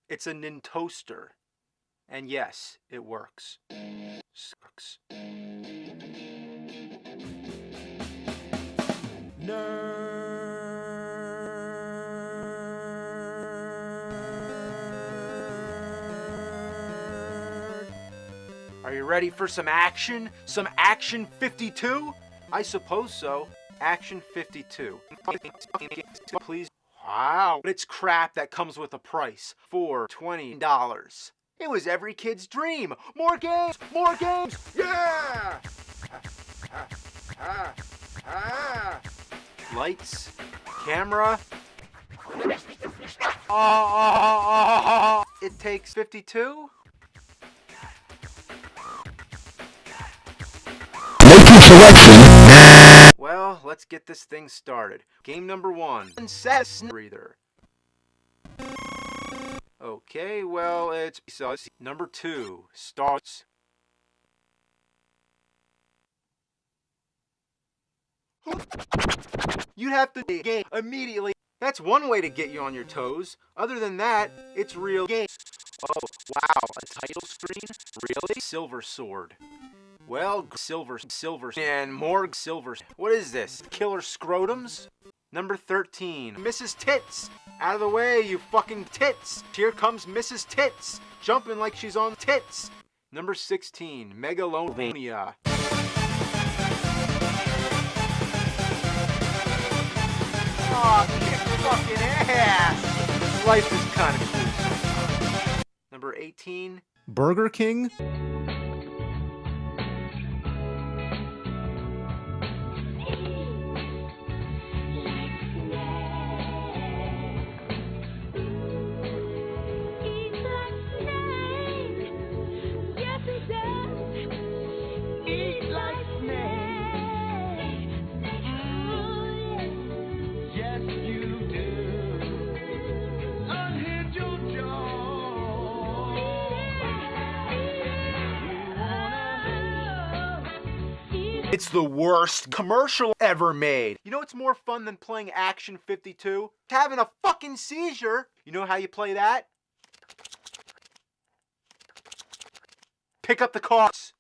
It's a Nintoaster. And yes, it works. Sucks. Nerd. Are you ready for some action? Some Action 52? I suppose so. Action 52. Please. Wow. But it's crap that comes with a price. For $20. It was every kid's dream. More games! More games! Yeah! Lights. Camera. It takes 52? Making selection. Well, let's get this thing started. Game number 1. Incest breather. Okay, well, it's number 2. Starts. You'd have to game immediately. That's one way to get you on your toes. Other than that, it's real game. Oh, wow, a title screen? Really? Silver Sword. Well, silver, and more silver. What is this? Killer Scrotums? Number 13, Mrs. Tits. Out of the way, you fucking tits. Here comes Mrs. Tits, jumping like she's on tits. Number 16, Megalomania. Aw, kick fucking ass. Life is kind of cool. Number 18, Burger King. It's the worst commercial ever made. You know what's more fun than playing Action 52? Having a fucking seizure. You know how you play that? Pick up the cards.